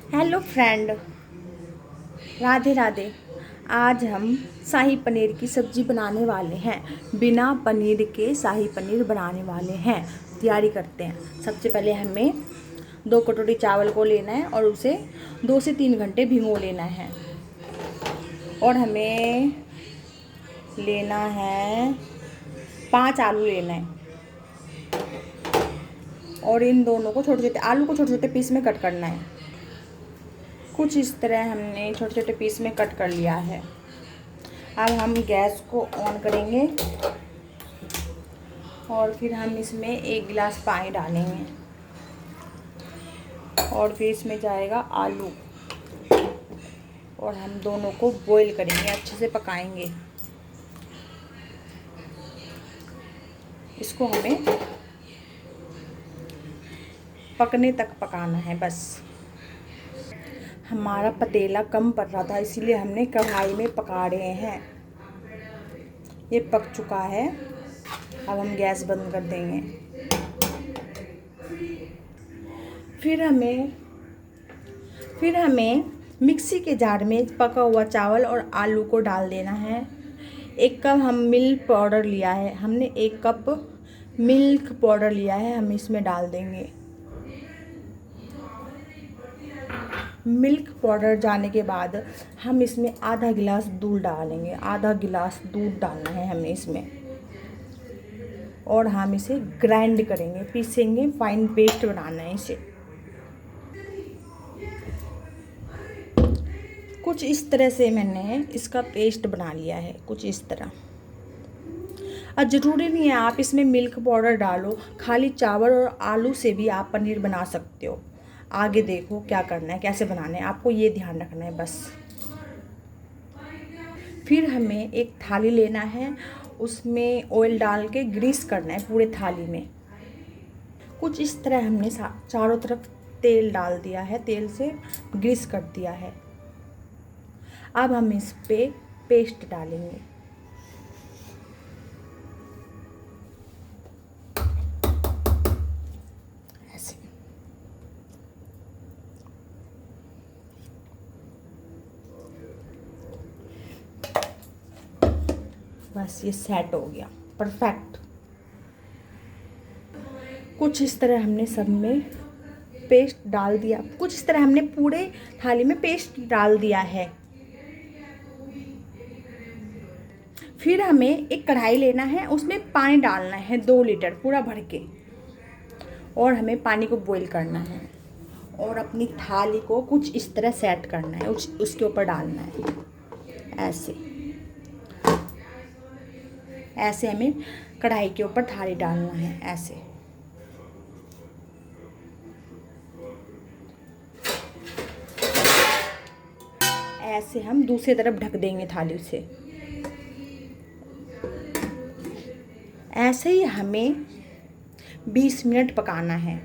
Hello friend, Radhe Radhe. आज हम शाही पनीर की सब्ज़ी बनाने वाले हैं। बिना पनीर के शाही पनीर बनाने वाले हैं। तैयारी करते हैं। सबसे पहले हमें 2 कटोरी चावल को लेना है और उसे 2 से 3 घंटे भिगो लेना है। और हमें लेना है 5 आलू लेना है। और इन दोनों को छोटे छोटे आलू को छोटे छोटे पीस में कट करना है। कुछ इस तरह हमने छोटे छोटे पीस में कट कर लिया है। अब हम गैस को ऑन करेंगे और फिर हम इसमें 1 गिलास पानी डालेंगे और फिर इसमें जाएगा आलू और हम दोनों को बॉईल करेंगे, अच्छे से पकाएंगे। इसको हमें पकने तक पकाना है बस। हमारा पतीला कम पड़ रहा था, इसीलिए हमने कढ़ाई में पका रहे हैं। ये पक चुका है। अब हम गैस बंद कर देंगे। फिर हमें मिक्सी के जार में पका हुआ चावल और आलू को डाल देना है। 1 कप हम मिल्क पाउडर लिया है। हमने 1 कप मिल्क पाउडर लिया है, हम इसमें डाल देंगे। मिल्क पाउडर जाने के बाद हम इसमें आधा गिलास दूध डालेंगे। आधा गिलास दूध डालना है हमें इसमें और हम इसे ग्राइंड करेंगे, पीसेंगे, फाइन पेस्ट बनाना है इसे। कुछ इस तरह से मैंने इसका पेस्ट बना लिया है, कुछ इस तरह। अब ज़रूरी नहीं है आप इसमें मिल्क पाउडर डालो, खाली चावल और आलू से भी आप पनीर बना सकते हो। आगे देखो क्या करना है, कैसे बनाना है, आपको ये ध्यान रखना है बस। फिर हमें एक थाली लेना है, उसमें ऑयल डाल के ग्रीस करना है पूरे थाली में। कुछ इस तरह हमने चारों तरफ तेल डाल दिया है, तेल से ग्रीस कर दिया है। अब हम इस पे पेस्ट डालेंगे। ऐसे बस ये सेट हो गया, परफेक्ट। कुछ इस तरह हमने सब में पेस्ट डाल दिया। कुछ इस तरह हमने पूरे थाली में पेस्ट डाल दिया है। फिर हमें एक कढ़ाई लेना है, उसमें पानी डालना है 2 लीटर पूरा भर के और हमें पानी को बॉईल करना है और अपनी थाली को कुछ इस तरह सेट करना है, उसके ऊपर डालना है। ऐसे हमें कढ़ाई के ऊपर थाली डालना है, ऐसे। ऐसे हम दूसरी तरफ ढक देंगे थाली से। ऐसे ही हमें 20 मिनट पकाना है।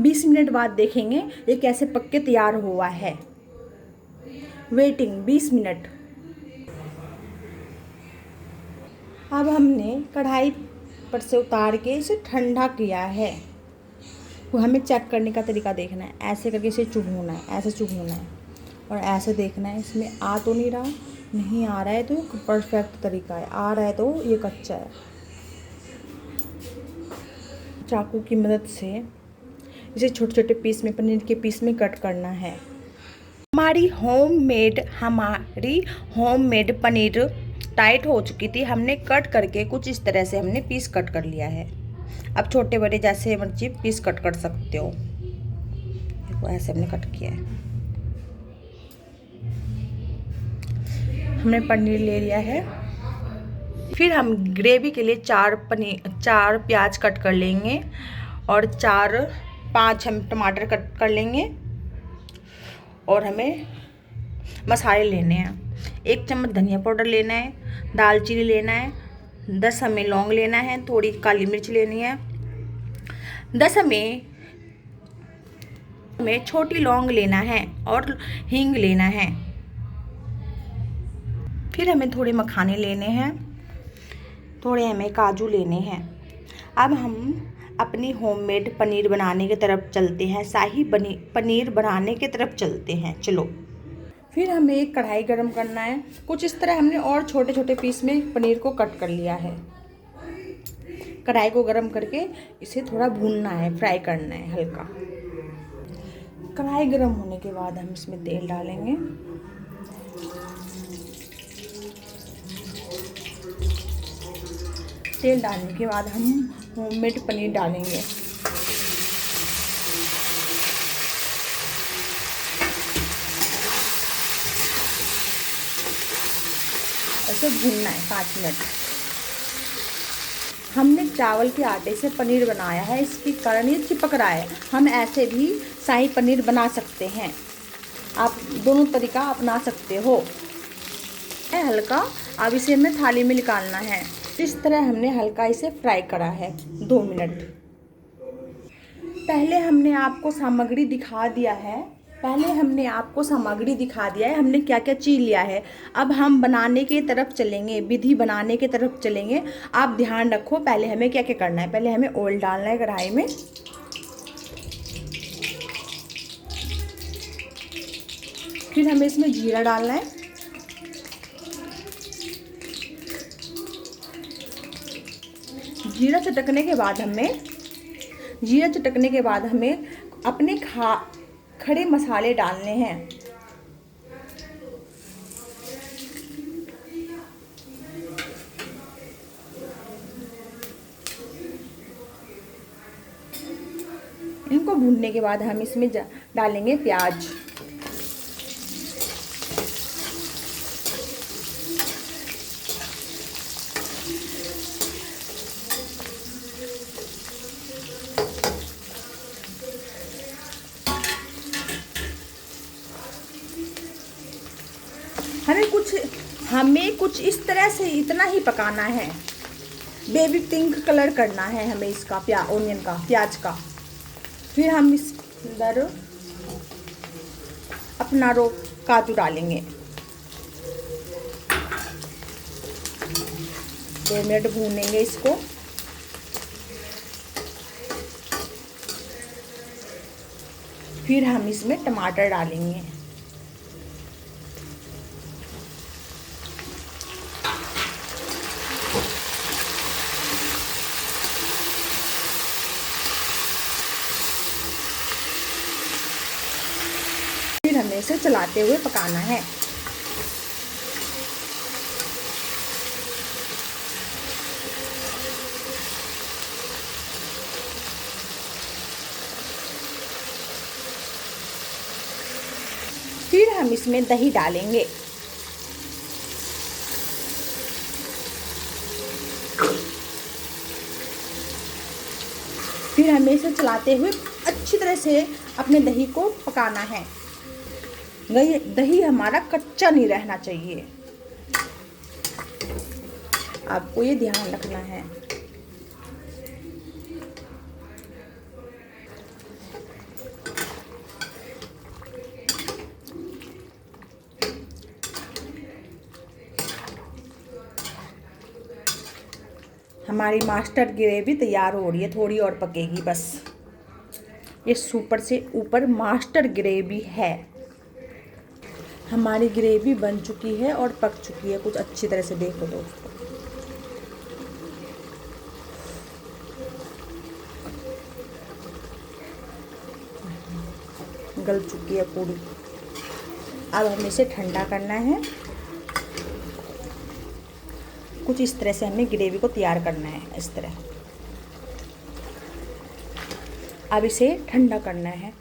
20 मिनट बाद देखेंगे ये कैसे पक के तैयार हुआ है। Waiting 20 minute. अब हमने कढ़ाई पर से उतार के इसे ठंडा किया है। वो हमें चेक करने का तरीका देखना है। ऐसे करके इसे चुभोना है, ऐसे चुभोना है और ऐसे देखना है इसमें आ तो नहीं रहा। नहीं आ रहा है तो परफेक्ट तरीका है, आ रहा है तो ये कच्चा है। चाकू की मदद से इसे छोटे छोटे पीस में, पनीर के पीस में कट करना है। हमारी होममेड पनीर टाइट हो चुकी थी। हमने कट करके कुछ इस तरह से हमने पीस कट कर लिया है। अब छोटे बड़े जैसे मर्जी पीस कट कर सकते हो। देखो ऐसे हमने कट किया है। हमने पनीर ले लिया है। फिर हम ग्रेवी के लिए 4 प्याज कट कर लेंगे और 5 हम टमाटर कट कर लेंगे और हमें मसाले लेने हैं। 1 चम्मच धनिया पाउडर लेना है, दालचीनी लेना है, 10 हमें लौंग लेना है, थोड़ी काली मिर्च लेनी है, 10 हमें छोटी लौंग लेना है और हींग लेना है। फिर हमें थोड़े मखाने लेने हैं, थोड़े हमें काजू लेने हैं। अब हम अपनी होममेड पनीर बनाने की तरफ चलते हैं, शाही पनीर बनाने की तरफ चलते हैं। चलो। फिर हमें एक कढ़ाई गरम करना है। कुछ इस तरह हमने और छोटे छोटे पीस में पनीर को कट कर लिया है। कढ़ाई को गरम करके इसे थोड़ा भूनना है, फ्राई करना है हल्का। कढ़ाई गरम होने के बाद हम इसमें तेल डालेंगे। तेल डालने के बाद हम होममेड पनीर डालेंगे। ऐसे भूनना है 5 मिनट। हमने चावल के आटे से पनीर बनाया है, इसकी कारण ये चिपक रहा है। हम ऐसे भी शाही पनीर बना सकते हैं। आप दोनों तरीका अपना सकते हो। हल्का, अब इसे हमें थाली में निकालना है। इस तरह हमने हल्का इसे फ्राई करा है 2 मिनट। पहले हमने आपको सामग्री दिखा दिया है। हमने क्या क्या चीज़ लिया है। अब हम बनाने की तरफ चलेंगे, विधि बनाने की तरफ चलेंगे। आप ध्यान रखो, पहले हमें क्या क्या करना है। पहले हमें ऑयल डालना है कढ़ाई में। फिर हमें इसमें जीरा डालना है। जीरा चटकने के बाद हमें अपने खड़े मसाले डालने हैं। इनको भूनने के बाद हम इसमें डालेंगे प्याज। हमें कुछ इस तरह से इतना ही पकाना है। बेबी पिंक कलर करना है हमें इसका, प्याज का। फिर हम इस अंदर अपना काजू डालेंगे। 2 मिनट भूनेंगे इसको। फिर हम इसमें टमाटर डालेंगे। फिर हमें इसे चलाते हुए पकाना है। फिर हम इसमें दही डालेंगे। फिर हमें इसे चलाते हुए अच्छी तरह से अपने दही को पकाना है। दही हमारा कच्चा नहीं रहना चाहिए, आपको ये ध्यान रखना है। हमारी मास्टर ग्रेवी तैयार हो रही है, थोड़ी और पकेगी बस। ये सुपर से ऊपर मास्टर ग्रेवी है। हमारी ग्रेवी बन चुकी है और पक चुकी है कुछ अच्छी तरह से। देखो दोस्तों, गल चुकी है पूरी। अब हमें इसे ठंडा करना है। कुछ इस तरह से हमें ग्रेवी को तैयार करना है, इस तरह। अब इसे ठंडा करना है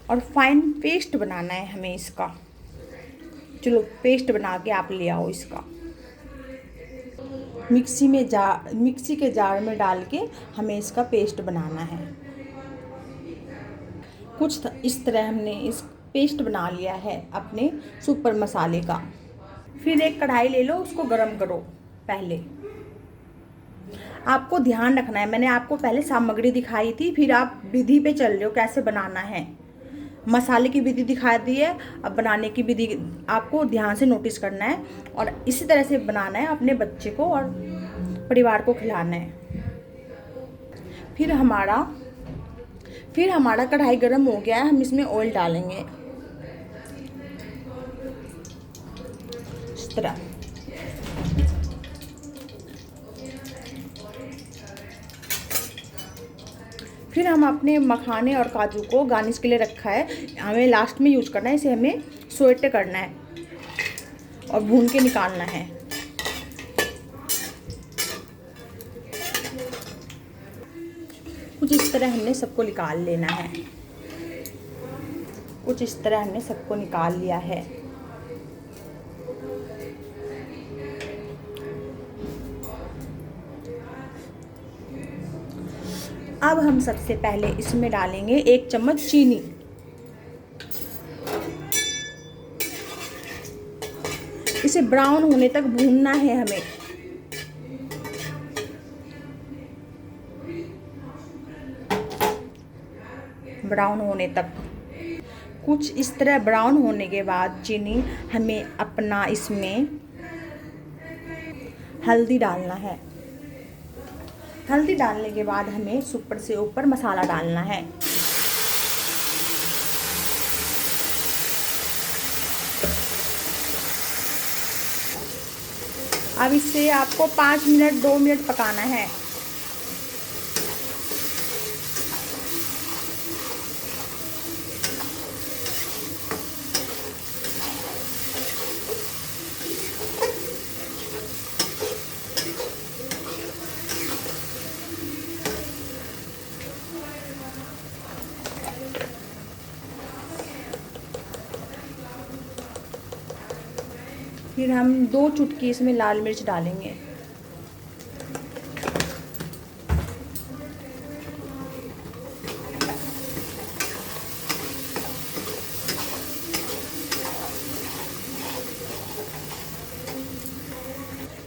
और फाइन पेस्ट बनाना है हमें इसका। चलो पेस्ट बना के आप ले आओ इसका। मिक्सी के जार में डाल के हमें इसका पेस्ट बनाना है। कुछ इस तरह हमने इस पेस्ट बना लिया है अपने सुपर मसाले का। फिर एक कढ़ाई ले लो, उसको गरम करो। पहले आपको ध्यान रखना है, मैंने आपको पहले सामग्री दिखाई थी, फिर आप विधि पे चल रहे हो कैसे बनाना है। मसाले की विधि दिखा दी है, अब बनाने की विधि आपको ध्यान से नोटिस करना है और इसी तरह से बनाना है। अपने बच्चे को और परिवार को खिलाना है। फिर हमारा कढ़ाई गर्म हो गया है, हम इसमें ऑयल डालेंगे इस तरह। फिर हम अपने मखाने और काजू को गार्निश के लिए रखा है, हमें लास्ट में यूज करना है, इसे हमें सोटे करना है और भून के निकालना है। कुछ इस तरह हमने सबको निकाल लेना है, कुछ इस तरह हमने सबको निकाल लिया है। अब हम सबसे पहले इसमें डालेंगे 1 चम्मच चीनी। इसे ब्राउन होने तक भूनना है हमें। ब्राउन होने तक, कुछ इस तरह ब्राउन होने के बाद चीनी, हमें अपना इसमें हल्दी डालना है। हल्दी डालने के बाद हमें ऊपर से ऊपर मसाला डालना है। अब इसे आपको 5 मिनट 2 मिनट पकाना है। फिर हम 2 चुटकी इसमें लाल मिर्च डालेंगे।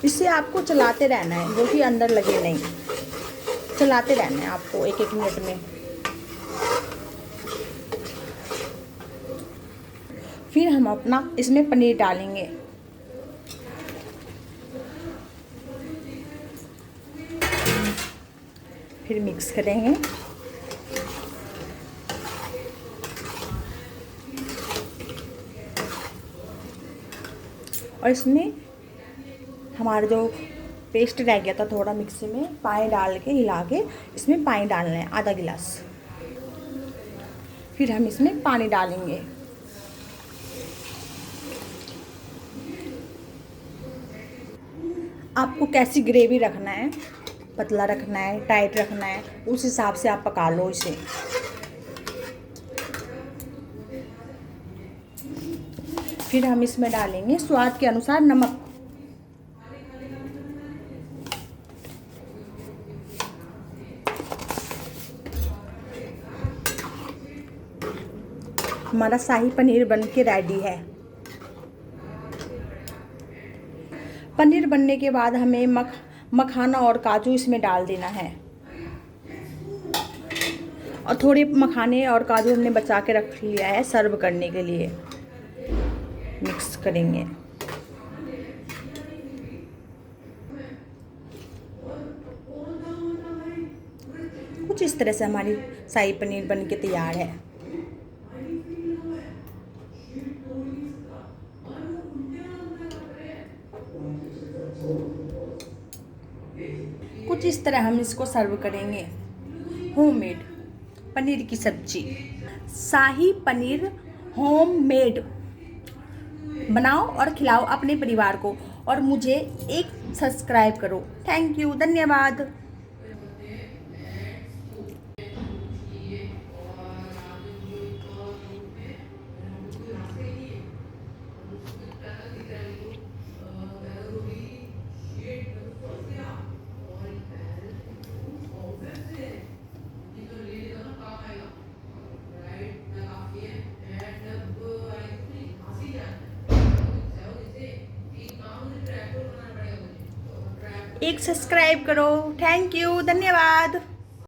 इसे आपको चलाते रहना है, जो कि अंदर लगे नहीं। चलाते रहना है आपको 1-1 मिनट में। फिर हम अपना इसमें पनीर डालेंगे। फिर मिक्स करेंगे। और इसमें हमारा जो पेस्ट रह गया था थोड़ा मिक्सी में, पानी डाल के हिला के इसमें पानी डालना है आधा गिलास। फिर हम इसमें पानी डालेंगे। आपको कैसी ग्रेवी रखना है, पतला रखना है, टाइट रखना है, उस हिसाब से आप पका लो इसे। फिर हम इसमें डालेंगे स्वाद के अनुसार नमक। हमारा शाही पनीर बनके रेडी है। पनीर बनने के बाद हमें मखाना और काजू इसमें डाल देना है। और थोड़े मखाने और काजू हमने बचा के रख लिया है सर्व करने के लिए। मिक्स करेंगे। कुछ इस तरह से हमारी शाही पनीर बनके तैयार है। कुछ इस तरह हम इसको सर्व करेंगे। होममेड पनीर की सब्जी, शाही पनीर होममेड बनाओ और खिलाओ अपने परिवार को, और मुझे एक सब्सक्राइब करो। थैंक यू, धन्यवाद। एक सब्सक्राइब करो। थैंक यू, धन्यवाद।